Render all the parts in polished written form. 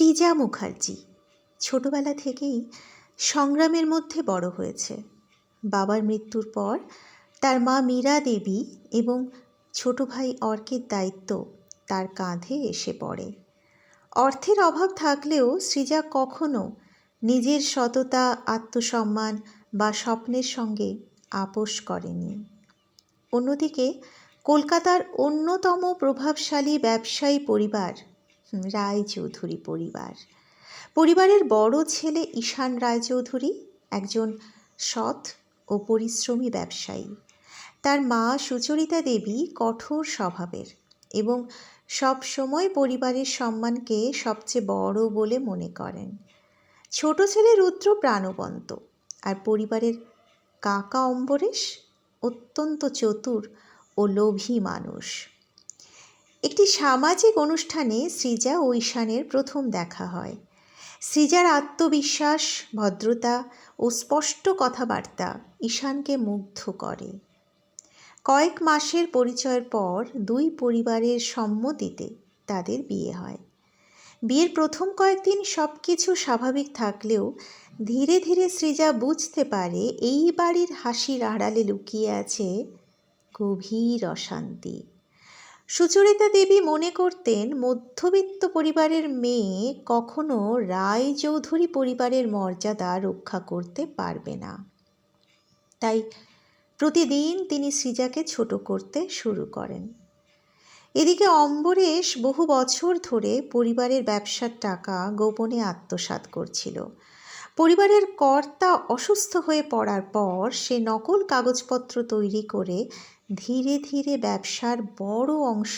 সৃজা মুখার্জি ছোটবেলা থেকেই সংগ্রামের মধ্যে বড় হয়েছে। বাবার মৃত্যুর পর তার মা মীরা দেবী এবং ছোট ভাই অর্কের দায়িত্ব তার কাঁধে এসে পড়ে। অর্থের অভাব থাকলেও সৃজা কখনো নিজের সততা, আত্মসম্মান বা স্বপ্নের সঙ্গে আপোস করেনি। অন্যদিকে কলকাতার অন্যতম প্রভাবশালী ব্যবসায়ী পরিবার রায়চৌধুরী পরিবারের বড় ছেলে ঈশান রায়চৌধুরী একজন সৎ ও পরিশ্রমী ব্যবসায়ী। তার মা সুচরিতা দেবী কঠোর স্বভাবের এবং সব সময় পরিবারের সম্মানকে সবচেয়ে বড় বলে মনে করেন। ছোট ছেলে রুদ্র প্রাণবন্ত, আর পরিবারের কাকা অম্বরেশ অত্যন্ত চতুর ও লোভী মানুষ। একটি সামাজিক অনুষ্ঠানে সৃজা ও ঈশানের প্রথম দেখা হয়। সৃজার আত্মবিশ্বাস, ভদ্রতা ও স্পষ্ট কথাবার্তা ঈশানকে মুগ্ধ করে। কয়েক মাসের পরিচয়ের পর দুই পরিবারের সম্মতিতে তাদের বিয়ে হয়। বিয়ের প্রথম কয়েকদিন সব কিছু স্বাভাবিক থাকলেও ধীরে ধীরে সৃজা বুঝতে পারে এই বাড়ির হাসির আড়ালে লুকিয়ে আছে গভীর অশান্তি। সুচরিতা দেবী মনে করতেন মধ্যবিত্ত পরিবারের মেয়ে কখনো রায়চৌধুরী পরিবারের মর্যাদা রক্ষা করতে পারবে না। তাই প্রতিদিন তিনি সৃজাকে ছোট করতে শুরু করেন। এদিকে অম্বরেশ বহু বছর ধরে পরিবারের ব্যবসার টাকা গোপনে আত্মসাৎ করছিল। পরিবারের কর্তা অসুস্থ হয়ে পড়ার পর সে নকল কাগজপত্র তৈরি করে ধীরে ধীরে ব্যবসার বড় অংশ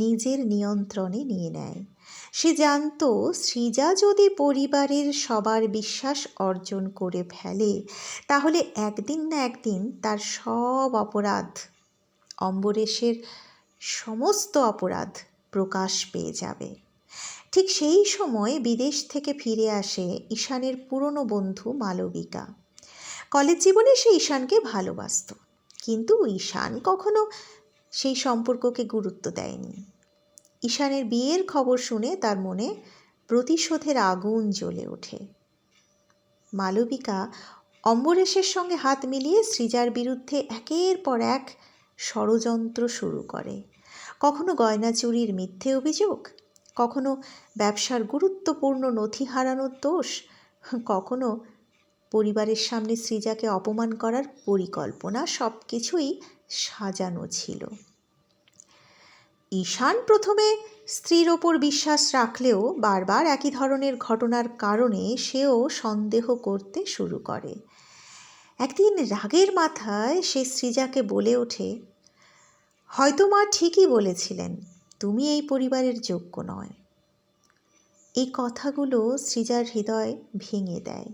নিজের নিয়ন্ত্রণে নিয়ে নেয়। সে জানত সৃজা যদি পরিবারের সবার বিশ্বাস অর্জন করে ফেলে তাহলে একদিন না একদিন তার সব অপরাধ, অম্বরেশের সমস্ত অপরাধ প্রকাশ পেয়ে যাবে। ঠিক সেই সময় বিদেশ থেকে ফিরে আসে ঈশানের পুরনো বন্ধু মালবিকা। কলেজ জীবনে সে ঈশানকে ভালোবাসত, কিন্তু ঈশান কখনো সেই সম্পর্ককে গুরুত্ব দেয়নি। ঈশানের বিয়ের খবর শুনে তার মনে প্রতিশোধের আগুন জ্বলে ওঠে। মালবিকা অম্বরেশের সঙ্গে হাত মিলিয়ে সৃজার বিরুদ্ধে একের পর এক ষড়যন্ত্র শুরু করে। কখনো গয়না চুরির মিথ্যে অভিযোগ, কখনো ব্যবসার গুরুত্বপূর্ণ নথি হারানোর দোষ, কখনো পরিবারের সামনে সৃজাকে অপমান করার পরিকল্পনা। সব কিছুই সাজানো ছিল। ঈশান প্রথমে স্ত্রীর ওপর বিশ্বাস রাখলেও বারবার একই ধরনের ঘটনার কারণে সেও সন্দেহ করতে শুরু করে। একদিন রাগের মাথায় সে সৃজাকে বলে ওঠে, হয়তো মা ঠিকই বলেছিলেন, তুমি এই পরিবারের যোগ্য নয়। এই কথাগুলো সৃজার হৃদয় ভেঙে দেয়,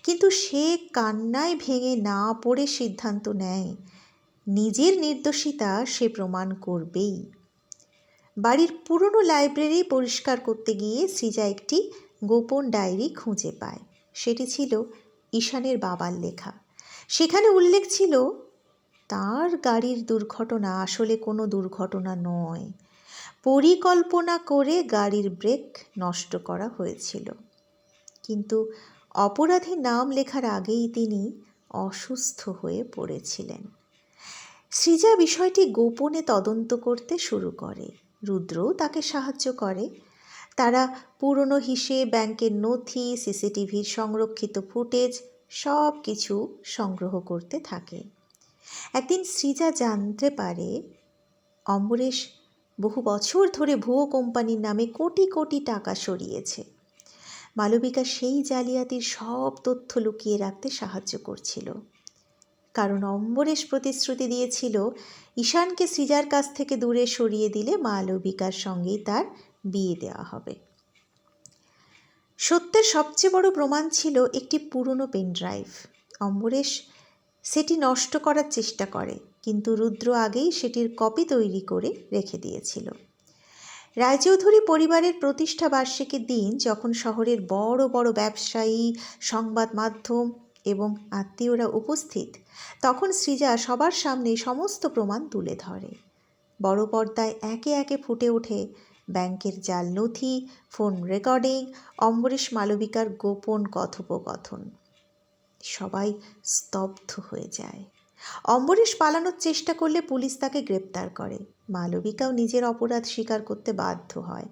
কিন্তু সে কান্নায় ভেঙে না পড়ে সিদ্ধান্ত নেয় নিজের নির্দোষিতা সে প্রমাণ করবেই। বাড়ির পুরনো লাইব্রেরি পরিষ্কার করতে গিয়ে সৃজা একটি গোপন ডায়েরি খুঁজে পায়। সেটি ছিল ঈশানের বাবার লেখা। সেখানে উল্লেখ ছিল তার গাড়ির দুর্ঘটনা আসলে কোনো দুর্ঘটনা নয়, পরিকল্পনা করে গাড়ির ব্রেক নষ্ট করা হয়েছিল। কিন্তু অপরাধীর নাম লেখার আগেই তিনি অসুস্থ হয়ে পড়েছিলেন। সৃজা বিষয়টি গোপনে তদন্ত করতে শুরু করে। রুদ্রও তাকে সাহায্য করে। তারা পুরনো হিসেব, ব্যাংকের নথি, সিসিটিভির সংরক্ষিত ফুটেজ সব কিছু সংগ্রহ করতে থাকে। একদিন সৃজা জানতে পারে অম্বরেশ বহু বছর ধরে ভুয়ো কোম্পানির নামে কোটি কোটি টাকা সরিয়েছে। মালবিকা সেই জালিয়াতির সব তথ্য লুকিয়ে রাখতে সাহায্য করছিল, কারণ অম্বরেশ প্রতিশ্রুতি দিয়েছিল ঈশানকে সৃজার কাছ থেকে দূরে সরিয়ে দিলে মালবিকার সঙ্গেই তার বিয়ে দেওয়া হবে। সত্যের সবচেয়ে বড় প্রমাণ ছিল একটি পুরনো পেনড্রাইভ। অম্বরেশ সেটি নষ্ট করার চেষ্টা করে, কিন্তু রুদ্র আগেই সেটির কপি তৈরি করে রেখে দিয়েছিল। রায়চৌধুরী পরিবারের প্রতিষ্ঠা বার্ষিকীর দিন যখন শহরের বড় বড় ব্যবসায়ী, সংবাদ মাধ্যম এবং আত্মীয়রা উপস্থিত, তখন সৃজা সবার সামনে সমস্ত প্রমাণ তুলে ধরে। বড় পর্দায় একে একে ফুটে ওঠে ব্যাংকের জাল নথি, ফোন রেকর্ডিং, অম্বরীশ মালবিকার গোপন কথোপকথন। সবাই স্তব্ধ হয়ে যায়। অম্বরীশ পালানোর চেষ্টা করলে পুলিশ তাকে গ্রেপ্তার করে। মালবিকাও নিজের অপরাধ স্বীকার করতে বাধ্য হয়।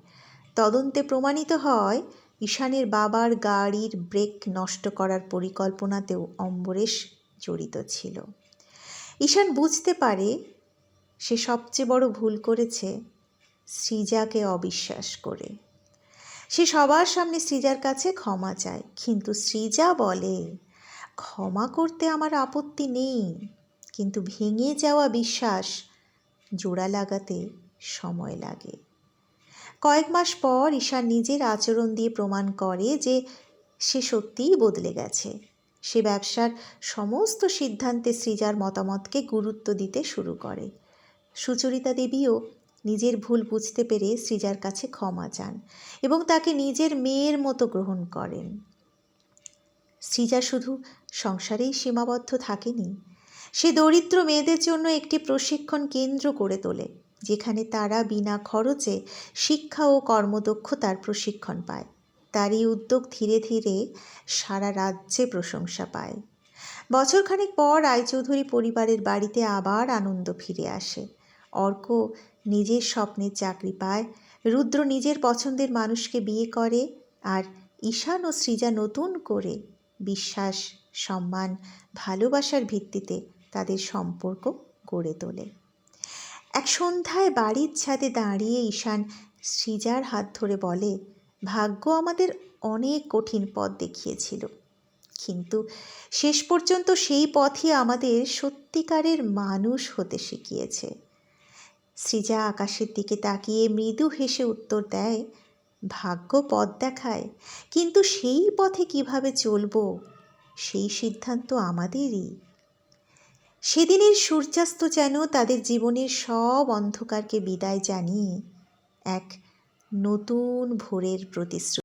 তদন্তে প্রমাণিত হয় ঈশানের বাবার গাড়ির ব্রেক নষ্ট করার পরিকল্পনাতেও অম্বরীশ জড়িত ছিল। ঈশান বুঝতে পারে সে সবচেয়ে বড় ভুল করেছে সৃজাকে অবিশ্বাস করে। সে সবার সামনে সৃজার কাছে ক্ষমা চায়, কিন্তু সৃজা বলে, ক্ষমা করতে আমার আপত্তি নেই, কিন্তু ভেঙে যাওয়া বিশ্বাস জোড়া লাগাতে সময় লাগে। কয়েক মাস পর ঈশান নিজের আচরণ দিয়ে প্রমাণ করে যে সে সত্যিই বদলে গেছে। সে ব্যবসার সমস্ত সিদ্ধান্তে সৃজার মতামতকে গুরুত্ব দিতে শুরু করে। সুচরিতা দেবীও নিজের ভুল বুঝতে পেরে সৃজার কাছে ক্ষমা চান এবং তাকে নিজের মেয়ের মতো গ্রহণ করেন। সৃজা শুধু সংসারেই সীমাবদ্ধ থাকেনি, সে দরিদ্র মেয়েদের জন্য একটি প্রশিক্ষণ কেন্দ্র করে তোলে, যেখানে তারা বিনা খরচে শিক্ষা ও কর্মদক্ষতার প্রশিক্ষণ পায়। তার এই উদ্যোগ ধীরে ধীরে সারা রাজ্যে প্রশংসা পায়। বছরখানেক পর রায়চৌধুরী পরিবারের বাড়িতে আবার আনন্দ ফিরে আসে। অর্ক নিজের স্বপ্নের চাকরি পায়, রুদ্র নিজের পছন্দের মানুষকে বিয়ে করে, আর ঈশান ও সৃজা নতুন করে বিশ্বাস, সম্মান, ভালোবাসার ভিত্তিতে তাদের সম্পর্ক গড়ে তোলে। এক সন্ধ্যায় বাড়ির ছাদে দাঁড়িয়ে ঈশান সৃজার হাত ধরে বলে, ভাগ্য আমাদের অনেক কঠিন পথ দেখিয়েছিল, কিন্তু শেষ পর্যন্ত সেই পথই আমাদের সত্যিকারের মানুষ হতে শিখিয়েছে। সৃজা আকাশের দিকে তাকিয়ে মৃদু হেসে উত্তর দেয়, ভাগ্য পথ দেখায়, কিন্তু সেই পথে কিভাবে চলব সেই সিদ্ধান্ত আমাদেরই। সেদিনের সূর্যাস্ত যেন তাদের জীবনের সব অন্ধকারকে বিদায় জানিয়ে এক নতুন ভোরের প্রতিশ্রুতি।